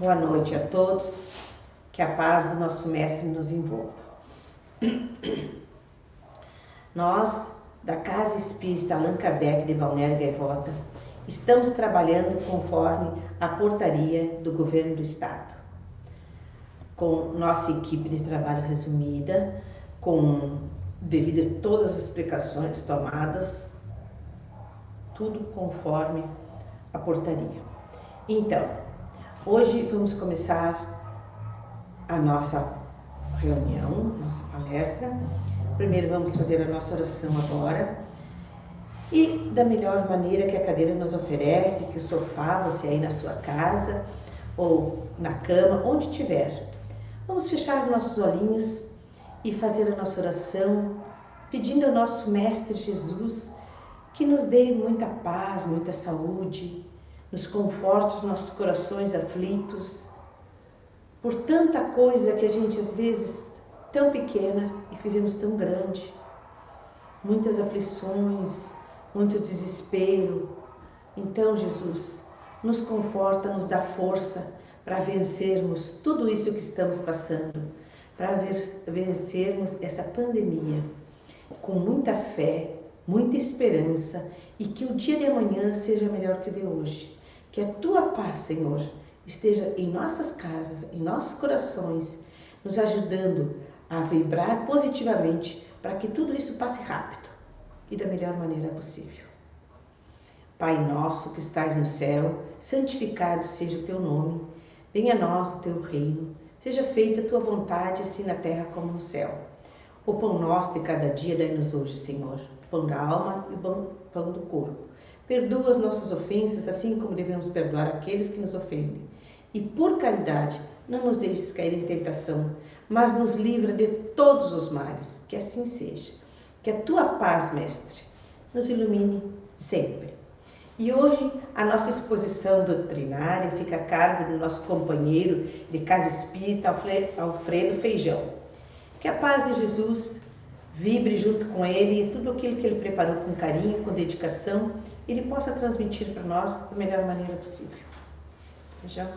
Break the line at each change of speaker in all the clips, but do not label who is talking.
Boa noite a todos, que a paz do nosso Mestre nos envolva. Nós, da Casa Espírita Allan Kardec de Balneário Gaivota, estamos trabalhando conforme a portaria do Governo do Estado, com nossa equipe de trabalho resumida, devido a todas as explicações tomadas, tudo conforme a portaria. Então, hoje vamos começar a nossa reunião, nossa palestra. Primeiro vamos fazer a nossa oração agora. E da melhor maneira que a cadeira nos oferece, que o sofá, você aí na sua casa, ou na cama, onde estiver. Vamos fechar nossos olhinhos e fazer a nossa oração, pedindo ao nosso Mestre Jesus que nos dê muita paz, muita saúde, nos conforte os nossos corações aflitos, por tanta coisa que a gente às vezes tão pequena e fizemos tão grande, muitas aflições, muito desespero. Então, Jesus, nos conforta, nos dá força para vencermos tudo isso que estamos passando, para vencermos essa pandemia com muita fé, muita esperança, e que o dia de amanhã seja melhor que o de hoje. Que a Tua paz, Senhor, esteja em nossas casas, em nossos corações, nos ajudando a vibrar positivamente para que tudo isso passe rápido e da melhor maneira possível. Pai nosso que estais no céu, santificado seja o Teu nome, venha a nós o Teu reino, seja feita a Tua vontade, assim na terra como no céu. O pão nosso de cada dia dai-nos hoje, Senhor, pão da alma e pão do corpo. Perdoa as nossas ofensas, assim como devemos perdoar aqueles que nos ofendem. E por caridade, não nos deixes cair em tentação, mas nos livra de todos os males. Que assim seja. Que a Tua paz, Mestre, nos ilumine sempre. E hoje a nossa exposição doutrinária fica a cargo do nosso companheiro de Casa Espírita, Alfredo Feijão. Que a paz de Jesus vibre junto com ele e tudo aquilo que ele preparou com carinho, com dedicação, ele possa transmitir para nós da melhor maneira possível. Feijão.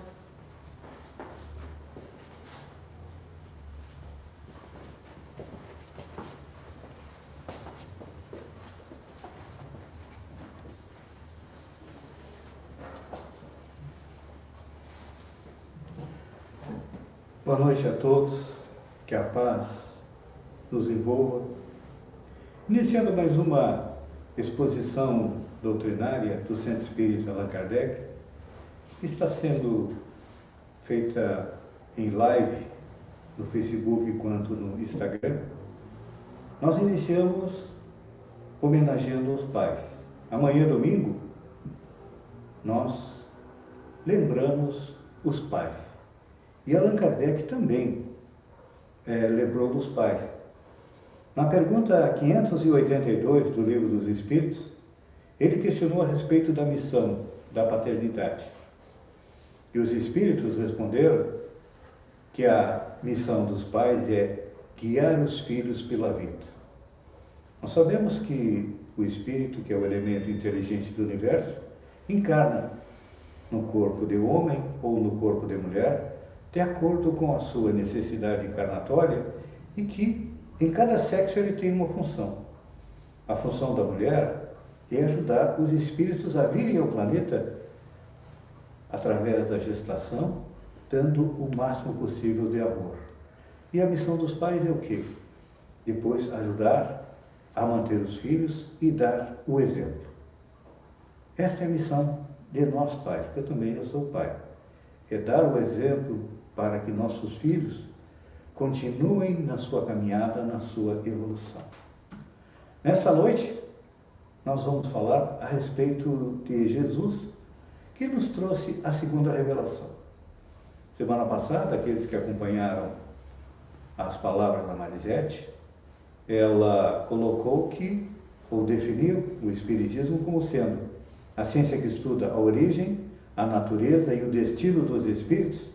Boa noite a todos, que a paz nos envolva. Iniciando mais uma exposição doutrinária do Centro Espírita Allan Kardec, que está sendo feita em live no Facebook quanto no Instagram. Nós iniciamos homenageando os pais. Amanhã, domingo, nós lembramos os pais. E Allan Kardec também lembrou dos pais. Na pergunta 582 do Livro dos Espíritos, ele questionou a respeito da missão da paternidade. E os Espíritos responderam que a missão dos pais é guiar os filhos pela vida. Nós sabemos que o Espírito, que é o elemento inteligente do universo, encarna no corpo de homem ou no corpo de mulher, de acordo com a sua necessidade encarnatória, e que em cada sexo ele tem uma função. A função da mulher é ajudar os espíritos a virem ao planeta através da gestação, dando o máximo possível de amor. E a missão dos pais é o quê? Depois ajudar a manter os filhos e dar o exemplo. Esta é a missão de nós pais, porque eu também sou pai. É dar o exemplo para que nossos filhos continuem na sua caminhada, na sua evolução. Nesta noite, nós vamos falar a respeito de Jesus, que nos trouxe a segunda revelação. Semana passada, aqueles que acompanharam as palavras da Marisete, ela colocou que, ou definiu o Espiritismo como sendo a ciência que estuda a origem, a natureza e o destino dos espíritos,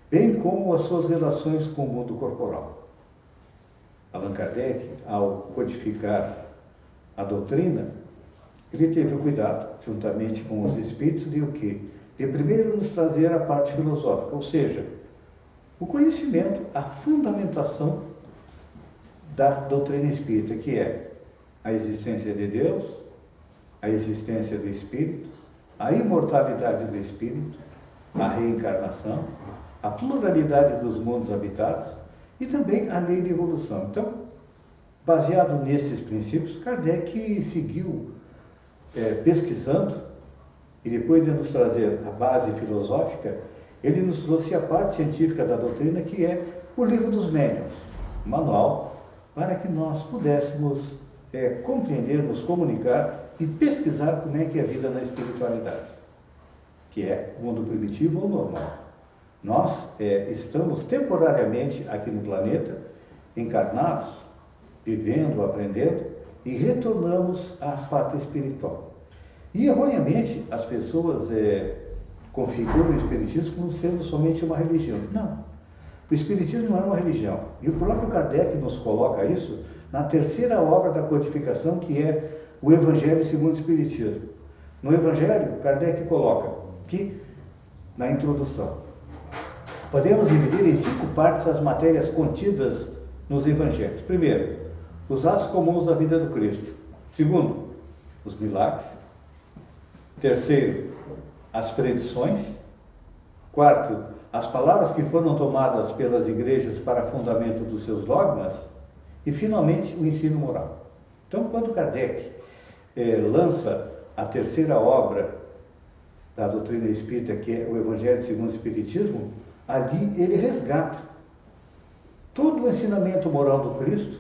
bem como as suas relações com o mundo corporal. Allan Kardec, ao codificar a doutrina, ele teve o cuidado, juntamente com os espíritos, de o quê? de primeiro nos trazer a parte filosófica, ou seja, o conhecimento, a fundamentação da doutrina espírita, que é a existência de Deus, a existência do Espírito, a imortalidade do Espírito, a reencarnação, a pluralidade dos mundos habitados e também a lei de evolução. Então, baseado nesses princípios, Kardec seguiu pesquisando e depois de nos trazer a base filosófica, ele nos trouxe a parte científica da doutrina, que é o Livro dos Médiuns, manual, para que nós pudéssemos compreender, nos comunicar e pesquisar como é que é a vida na espiritualidade, que é o mundo primitivo ou normal. Nós estamos temporariamente aqui no planeta, encarnados, vivendo, aprendendo, e retornamos à pátria espiritual. E, erroneamente, as pessoas configuram o Espiritismo como sendo somente uma religião. Não. O Espiritismo não é uma religião. E o próprio Kardec nos coloca isso na terceira obra da codificação, que é o Evangelho segundo o Espiritismo. No Evangelho, Kardec coloca que, na introdução, podemos dividir em 5 partes as matérias contidas nos Evangelhos. Primeiro, os atos comuns da vida do Cristo. Segundo, os milagres. Terceiro, as predições. Quarto, as palavras que foram tomadas pelas igrejas para fundamento dos seus dogmas. E, finalmente, o ensino moral. Então, quando Kardec lança a terceira obra da doutrina espírita, que é o Evangelho segundo o Espiritismo, ali ele resgata todo o ensinamento moral do Cristo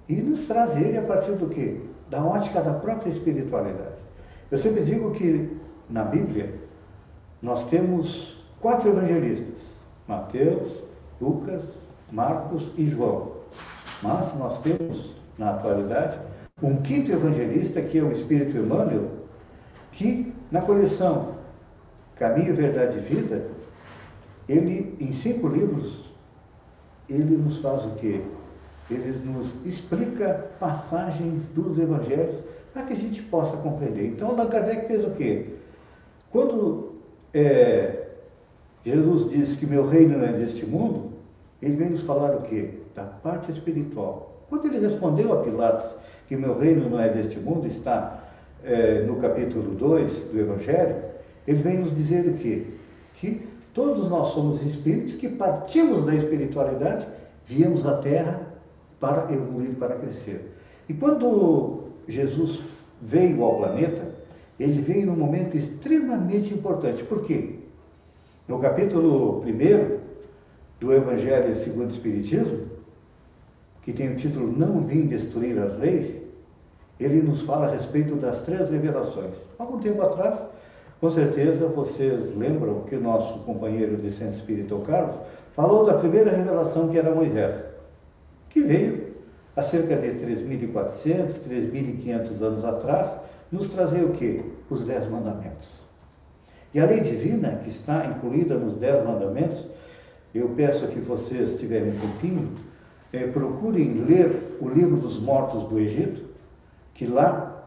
e nos traz ele a partir do quê? Da ótica da própria espiritualidade. Eu sempre digo que na Bíblia nós temos 4 evangelistas: Mateus, Lucas, Marcos e João. Mas nós temos, na atualidade, um 5º evangelista, que é o Espírito Emmanuel, que na coleção Caminho, Verdade e Vida, ele, em 5 livros, ele nos faz o quê? Ele nos explica passagens dos evangelhos para que a gente possa compreender. Então, Allan Kardec fez o quê? Quando Jesus disse que meu reino não é deste mundo, ele vem nos falar o quê? Da parte espiritual. Quando ele respondeu a Pilatos que meu reino não é deste mundo, está no capítulo 2 do Evangelho, ele vem nos dizer o quê? Que todos nós somos espíritos que partimos da espiritualidade, viemos à Terra para evoluir, para crescer. E quando Jesus veio ao planeta, ele veio num momento extremamente importante. Por quê? No capítulo 1 do Evangelho segundo o Espiritismo, que tem o título Não Vim Destruir as Leis, ele nos fala a respeito das 3 revelações. Algum tempo atrás, com certeza vocês lembram que o nosso companheiro de Centro Espírita, o Carlos, falou da primeira revelação, que era Moisés, que veio há cerca de 3.400, 3.500 anos atrás, nos trazer o quê? Os 10 mandamentos. E a lei divina, que está incluída nos 10 mandamentos, eu peço que vocês, se tiverem um pouquinho, procurem ler o livro dos mortos do Egito, que lá,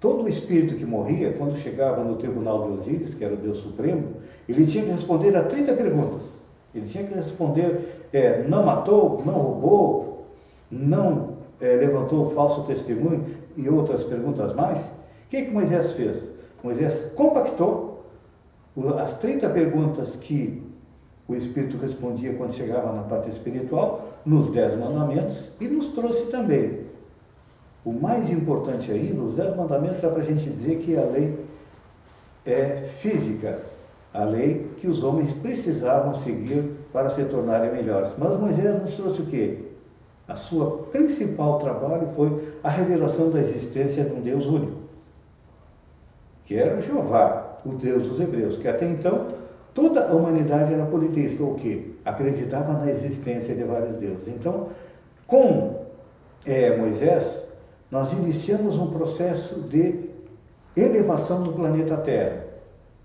todo o espírito que morria, quando chegava no tribunal de Osíris, que era o Deus Supremo, ele tinha que responder a 30 perguntas. Ele tinha que responder, não matou, não roubou, não levantou falso testemunho e outras perguntas mais. O que Moisés fez? Moisés compactou as 30 perguntas que o Espírito respondia quando chegava na parte espiritual, nos 10 mandamentos, e nos trouxe também. O mais importante aí, nos 10 mandamentos, dá para a gente dizer que a lei é física, a lei que os homens precisavam seguir para se tornarem melhores. Mas Moisés nos trouxe o quê? A sua principal trabalho foi a revelação da existência de um Deus único, que era o Jeová, o Deus dos hebreus, que até então toda a humanidade era politeísta, ou o quê? Acreditava na existência de vários deuses. Então, com Moisés, nós iniciamos um processo de elevação do planeta Terra.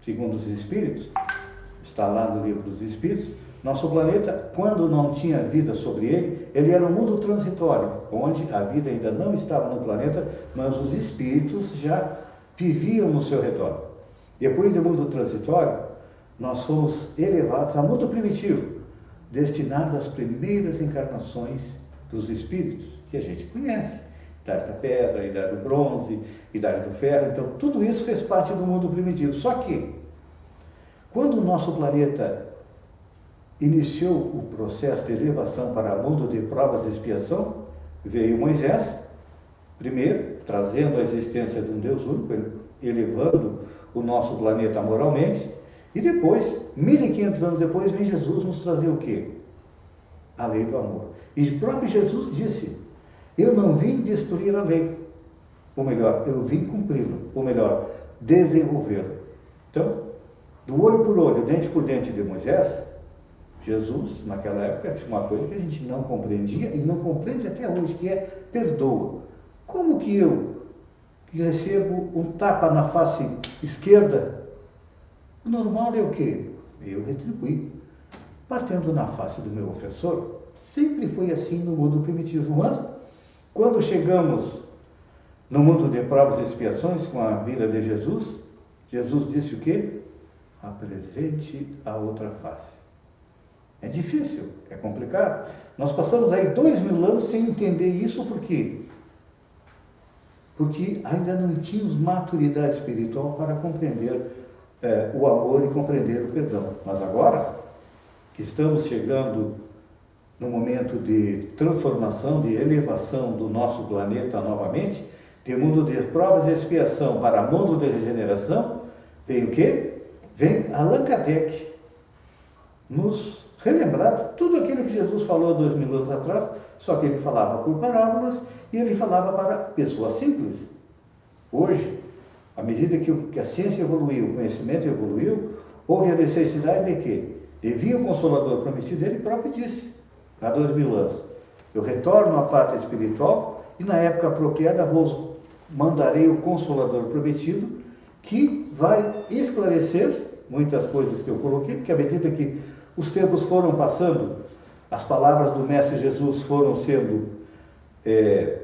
Segundo os Espíritos, está lá no Livro dos Espíritos, nosso planeta, quando não tinha vida sobre ele, ele era um mundo transitório, onde a vida ainda não estava no planeta, mas os espíritos já viviam no seu redor. Depois do mundo transitório, nós fomos elevados a mundo primitivo, destinado às primeiras encarnações dos espíritos, que a gente conhece. Idade da pedra, idade do bronze, idade do ferro. Então, tudo isso fez parte do mundo primitivo. Só que, quando o nosso planeta iniciou o processo de elevação para o mundo de provas e expiação, veio Moisés, primeiro, trazendo a existência de um Deus único, elevando o nosso planeta moralmente, e depois, 1500 anos depois, vem Jesus nos trazer o quê? A lei do amor. E o próprio Jesus disse: eu não vim destruir a lei, ou melhor, eu vim cumpri-la, ou melhor, desenvolvê-la. Então, do olho por olho, dente por dente de Moisés, Jesus, naquela época, tinha uma coisa que a gente não compreendia e não compreende até hoje, que é perdoa. Como que eu, que recebo um tapa na face esquerda, o normal é o quê? Eu retribuir, batendo na face do meu ofensor. Sempre foi assim no mundo primitivo, mas quando chegamos no mundo de provas e expiações com a vida de Jesus, Jesus disse o quê? Apresente a outra face. É difícil, é complicado. Nós passamos aí 2000 anos sem entender isso, por quê? Porque ainda não tínhamos maturidade espiritual para compreender o amor e compreender o perdão. Mas agora, que estamos chegando no momento de transformação, de elevação do nosso planeta novamente, de mundo de provas e expiação para mundo de regeneração, vem o quê? Vem Allan Kardec nos relembrar tudo aquilo que Jesus falou 2000 anos atrás, só que ele falava por parábolas e ele falava para pessoas simples. Hoje, à medida que a ciência evoluiu, o conhecimento evoluiu, houve a necessidade de quê? De vir o Consolador prometido, ele próprio disse, há 2000 anos: eu retorno à pátria espiritual e na época apropriada vos mandarei o Consolador prometido, que vai esclarecer muitas coisas que eu coloquei, porque à medida que os tempos foram passando, as palavras do Mestre Jesus foram sendo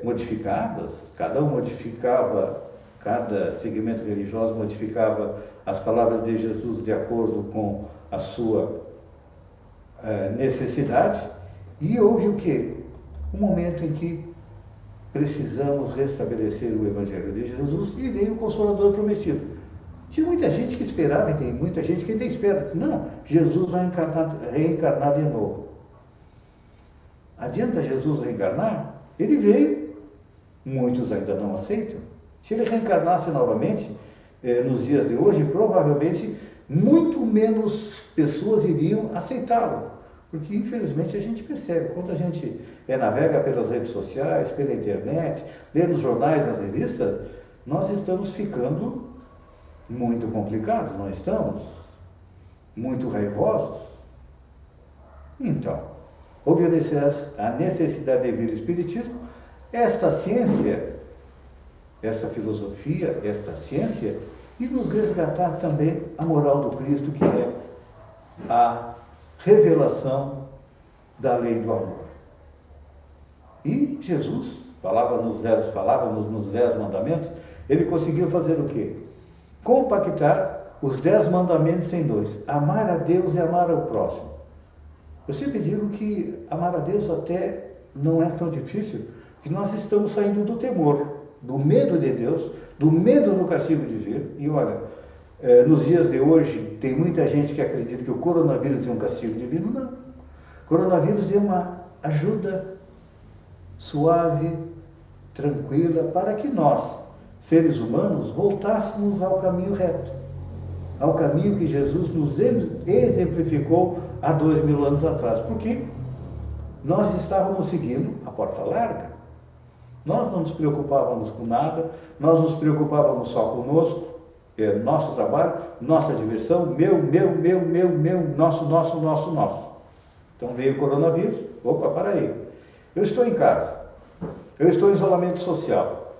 modificadas, cada um modificava, cada segmento religioso modificava as palavras de Jesus de acordo com a sua necessidade, e houve o quê? Um momento em que precisamos restabelecer o Evangelho de Jesus e veio o Consolador prometido. Tinha muita gente que esperava, e tem muita gente que ainda espera. Não, Jesus vai reencarnar de novo. Adianta Jesus reencarnar? Ele veio, muitos ainda não aceitam. Se ele reencarnasse novamente, nos dias de hoje, provavelmente muito menos pessoas iriam aceitá-lo. Porque, infelizmente, a gente percebe, quando a gente navega pelas redes sociais, pela internet, lê nos jornais, nas revistas, nós estamos ficando muito complicados, não estamos? Muito raivosos? Então, houve a necessidade de vir o Espiritismo, esta ciência, esta filosofia, esta ciência, e nos resgatar também a moral do Cristo, que é a revelação da lei do amor. E Jesus falávamos nos 10 mandamentos, ele conseguiu fazer o quê? Compactar os 10 mandamentos em 2, amar a Deus e amar ao próximo. Eu sempre digo que amar a Deus até não é tão difícil, porque nós estamos saindo do temor, do medo de Deus, do medo do castigo divino. E olha, nos dias de hoje, tem muita gente que acredita que o coronavírus é um castigo divino. Não. O coronavírus é uma ajuda suave, tranquila, para que nós, seres humanos, voltássemos ao caminho reto, ao caminho que Jesus nos exemplificou há 2000 anos atrás, porque nós estávamos seguindo a porta larga. Nós não nos preocupávamos com nada, nós nos preocupávamos só conosco, nosso trabalho, nossa diversão, meu, nosso. Então veio o coronavírus, opa, para aí. Eu estou em casa, eu estou em isolamento social.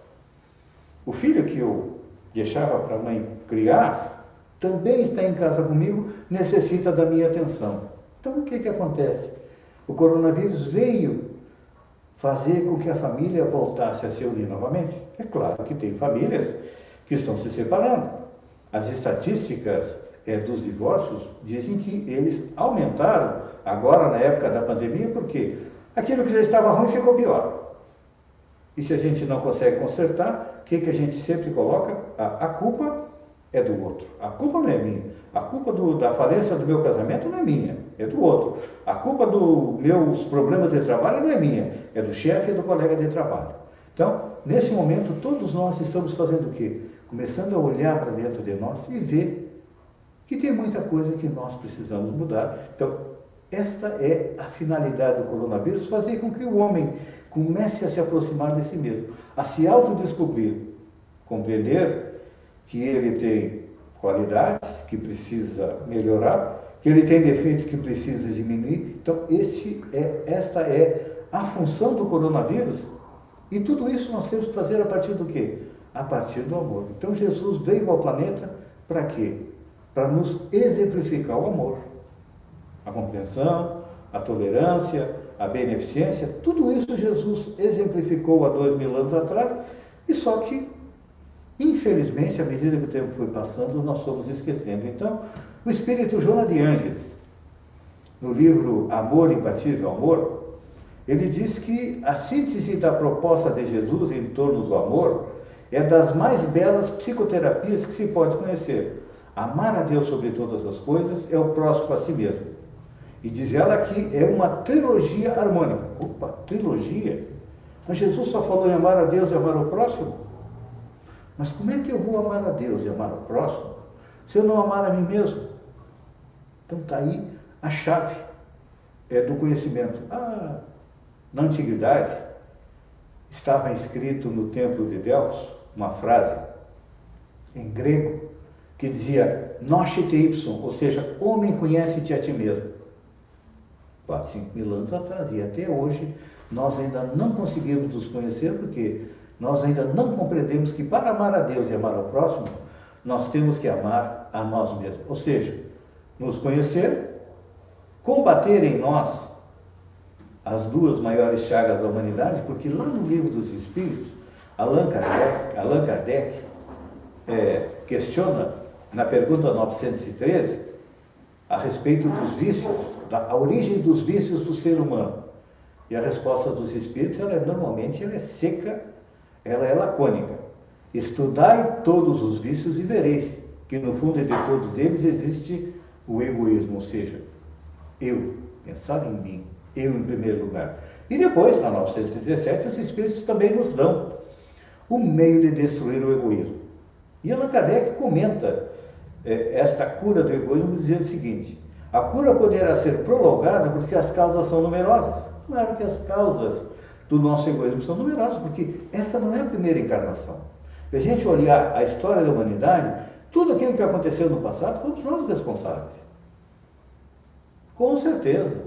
O filho que eu deixava para a mãe criar, também está em casa comigo, necessita da minha atenção. Então o que acontece? O coronavírus veio fazer com que a família voltasse a se unir novamente. É claro que tem famílias que estão se separando. As estatísticas dos divórcios, dizem que eles aumentaram agora na época da pandemia, porque aquilo que já estava ruim ficou pior. E se a gente não consegue consertar, o que a gente sempre coloca? A culpa é do outro. A culpa não é minha. A culpa da falência do meu casamento não é minha, é do outro. A culpa dos meus problemas de trabalho não é minha, é do chefe e do colega de trabalho. Então, nesse momento, todos nós estamos fazendo o quê? Começando a olhar para dentro de nós e ver que tem muita coisa que nós precisamos mudar. Então, esta é a finalidade do coronavírus, fazer com que o homem comece a se aproximar de si mesmo, a se autodescobrir, compreender que ele tem qualidades que precisa melhorar, que ele tem defeitos que precisa diminuir. Então, esta é a função do coronavírus, e tudo isso nós temos que fazer a partir do quê? A partir do amor. Então, Jesus veio ao planeta para quê? Para nos exemplificar o amor, a compreensão, a tolerância, a beneficência. Tudo isso Jesus exemplificou há 2000 anos atrás, e só que, infelizmente, à medida que o tempo foi passando, nós fomos esquecendo. Então, o Espírito Joana de Ângeles, no livro Amor Imbatível Amor, ele diz que a síntese da proposta de Jesus em torno do amor é das mais belas psicoterapias que se pode conhecer. Amar a Deus sobre todas as coisas é o próximo a si mesmo. E diz ela que é uma trilogia harmônica. Opa, trilogia? Mas Jesus só falou em amar a Deus e amar o próximo? Mas como é que eu vou amar a Deus e amar o próximo se eu não amar a mim mesmo? Então está aí a chave do conhecimento. Na antiguidade, estava escrito no templo de Delfos uma frase em grego que dizia "Gnosce-te ipsum", ou seja, homem, conhece-te a ti mesmo. 4, 5 mil anos atrás, e até hoje nós ainda não conseguimos nos conhecer, porque nós ainda não compreendemos que para amar a Deus e amar ao próximo, nós temos que amar a nós mesmos. Ou seja, nos conhecer, combater em nós as duas maiores chagas da humanidade, porque lá no Livro dos Espíritos, Allan Kardec questiona, na pergunta 913, a respeito dos vícios, a origem dos vícios do ser humano. E a resposta dos Espíritos, normalmente, ela é seca, ela é lacônica. Estudai todos os vícios e vereis que no fundo de todos eles existe o egoísmo, ou seja, eu, pensar em mim, eu em primeiro lugar. E depois, na 917, os Espíritos também nos dão o meio de destruir o egoísmo. E Allan Kardec comenta esta cura do egoísmo dizendo o seguinte: a cura poderá ser prolongada porque as causas são numerosas. Claro que as causas do nosso egoísmo são numerosas, porque esta não é a primeira encarnação. Se a gente olhar a história da humanidade, tudo aquilo que aconteceu no passado, fomos nós responsáveis. Com certeza.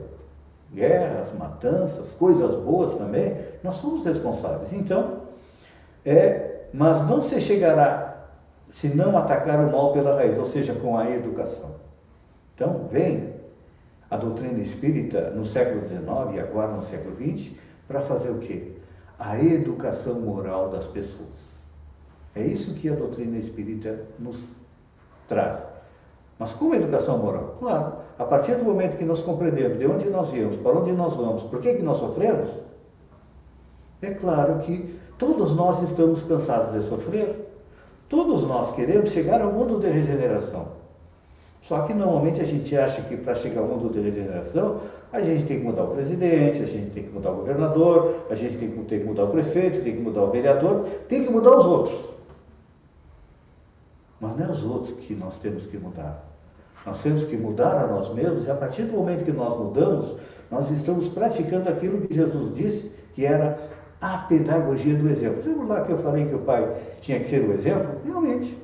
Guerras, matanças, coisas boas também, nós somos responsáveis. Então, mas não se chegará se não atacar o mal pela raiz, ou seja, com a educação. Então, vem a doutrina espírita no século XIX e agora no século XX para fazer o quê? A educação moral das pessoas. É isso que a doutrina espírita nos traz. Mas como educação moral? Claro, a partir do momento que nós compreendemos de onde nós viemos, para onde nós vamos, por que nós sofremos, é claro que todos nós estamos cansados de sofrer. Todos nós queremos chegar ao mundo de regeneração. Só que normalmente a gente acha que para chegar ao mundo de regeneração, a gente tem que mudar o presidente, a gente tem que mudar o governador, a gente tem que mudar o prefeito, tem que mudar o vereador, tem que mudar os outros. Mas não é os outros que nós temos que mudar. Nós temos que mudar a nós mesmos, e a partir do momento que nós mudamos, nós estamos praticando aquilo que Jesus disse, que era a pedagogia do exemplo. Lembra lá que eu falei que o pai tinha que ser o exemplo? Realmente.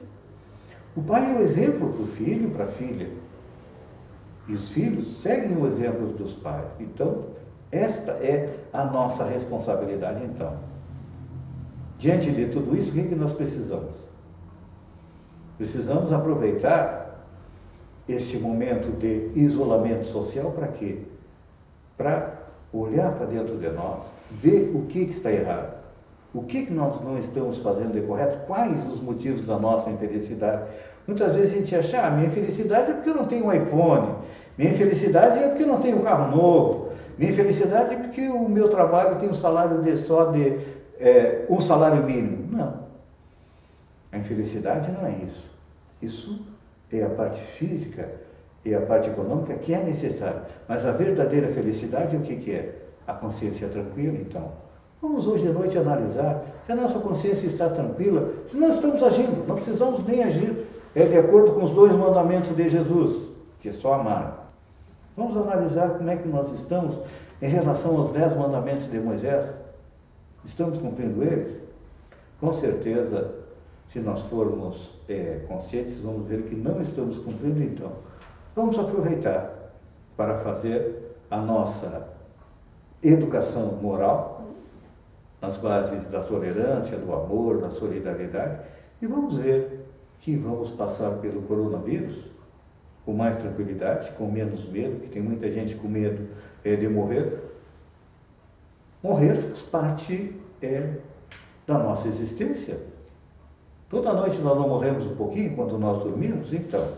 O pai é o exemplo para o filho e para a filha. E os filhos seguem o exemplo dos pais. Então, esta é a nossa responsabilidade, então. Diante de tudo isso, o que nós precisamos? Precisamos aproveitar este momento de isolamento social para quê? Para olhar para dentro de nós, ver o que está errado. O que nós não estamos fazendo de correto? Quais os motivos da nossa infelicidade? Muitas vezes a gente acha, minha infelicidade é porque eu não tenho um iPhone, minha infelicidade é porque eu não tenho um carro novo, minha infelicidade é porque o meu trabalho tem um salário um salário mínimo. Não. A infelicidade não é isso. Isso é a parte física e a parte econômica que é necessária. Mas a verdadeira felicidade, o que é? A consciência tranquila, então. Vamos hoje à noite analisar se a nossa consciência está tranquila, se nós estamos agindo, não precisamos nem agir, de acordo com os 2 mandamentos de Jesus, que é só amar. Vamos analisar como é que nós estamos em relação aos 10 mandamentos de Moisés. Estamos cumprindo eles? Com certeza, se nós formos conscientes, vamos ver que não estamos cumprindo, então. Vamos aproveitar para fazer a nossa educação moral, nas bases da tolerância, do amor, da solidariedade, e vamos ver que vamos passar pelo coronavírus com mais tranquilidade, com menos medo, que tem muita gente com medo de morrer. Morrer faz parte da nossa existência. Toda noite nós não morremos um pouquinho quando nós dormimos? Então,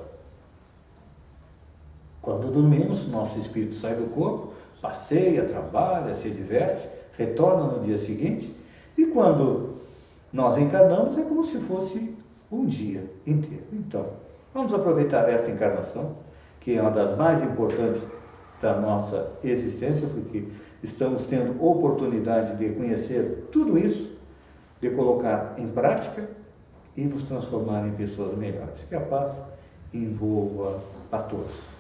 quando dormimos, nosso espírito sai do corpo, passeia, trabalha, se diverte, retorna no dia seguinte, e quando nós encarnamos é como se fosse um dia inteiro. Então, vamos aproveitar esta encarnação, que é uma das mais importantes da nossa existência, porque estamos tendo oportunidade de conhecer tudo isso, de colocar em prática e nos transformar em pessoas melhores. Que a paz envolva a todos.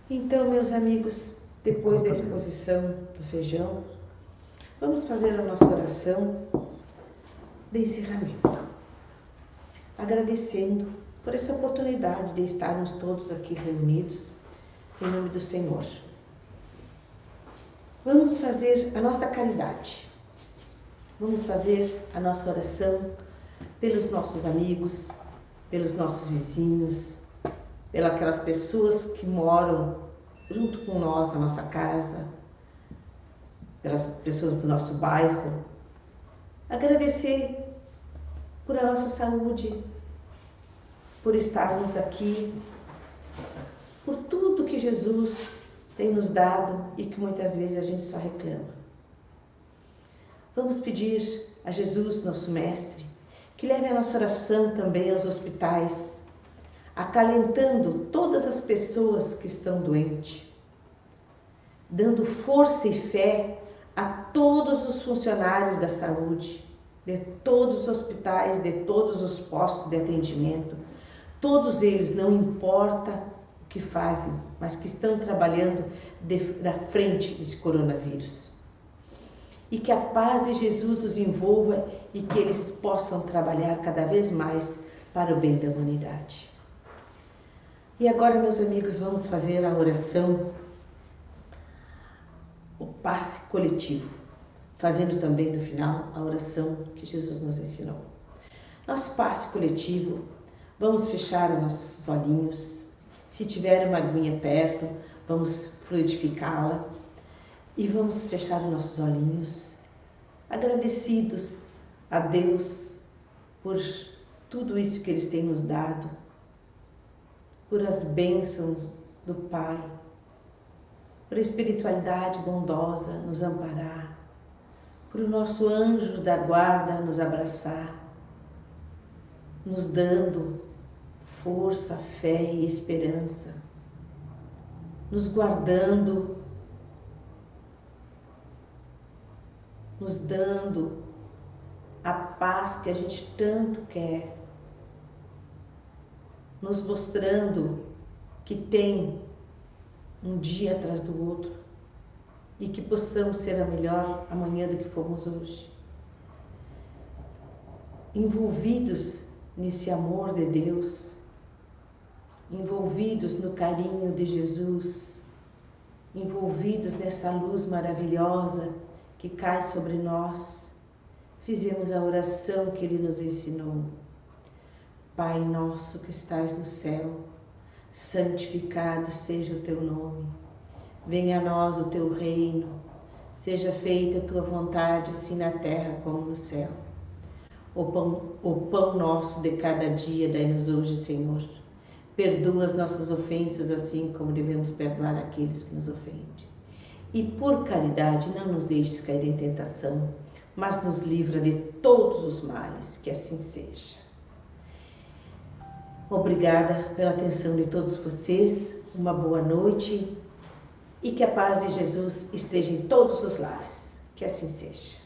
Então, meus amigos, depois da exposição do feijão, vamos fazer a nossa oração de encerramento, agradecendo por essa oportunidade de estarmos todos aqui reunidos em nome do Senhor. Vamos fazer a nossa caridade, vamos fazer a nossa oração pelos nossos amigos, pelos nossos vizinhos, pelas aquelas pessoas que moram junto com nós na nossa casa, pelas pessoas do nosso bairro. Agradecer por a nossa saúde, por estarmos aqui, por tudo que Jesus tem nos dado e que muitas vezes a gente só reclama. Vamos pedir a Jesus, nosso Mestre, que leve a nossa oração também aos hospitais, acalentando todas as pessoas que estão doentes, dando força e fé a todos os funcionários da saúde, de todos os hospitais, de todos os postos de atendimento, todos eles, não importa o que fazem, mas que estão trabalhando na frente desse coronavírus. E que a paz de Jesus os envolva e que eles possam trabalhar cada vez mais para o bem da humanidade. E agora, meus amigos, vamos fazer a oração, o passe coletivo, fazendo também no final a oração que Jesus nos ensinou. Nosso passe coletivo, vamos fechar os nossos olhinhos, se tiver uma aguinha perto, vamos fluidificá-la e vamos fechar os nossos olhinhos, agradecidos a Deus por tudo isso que Ele tem nos dado, por as bênçãos do Pai, por a espiritualidade bondosa nos amparar, por o nosso anjo da guarda nos abraçar, nos dando força, fé e esperança, nos guardando, nos dando a paz que a gente tanto quer, nos mostrando que tem um dia atrás do outro e que possamos ser a melhor amanhã do que fomos hoje. Envolvidos nesse amor de Deus, envolvidos no carinho de Jesus, envolvidos nessa luz maravilhosa que cai sobre nós, fizemos a oração que Ele nos ensinou. Pai nosso que estais no céu, santificado seja o teu nome. Venha a nós o teu reino, seja feita a tua vontade, assim na terra como no céu. O pão nosso de cada dia dai-nos hoje, Senhor. Perdoa as nossas ofensas, assim como devemos perdoar aqueles que nos ofendem. E por caridade não nos deixes cair em tentação, mas nos livra de todos os males, que assim seja. Obrigada pela atenção de todos vocês, uma boa noite e que a paz de Jesus esteja em todos os lares, que assim seja.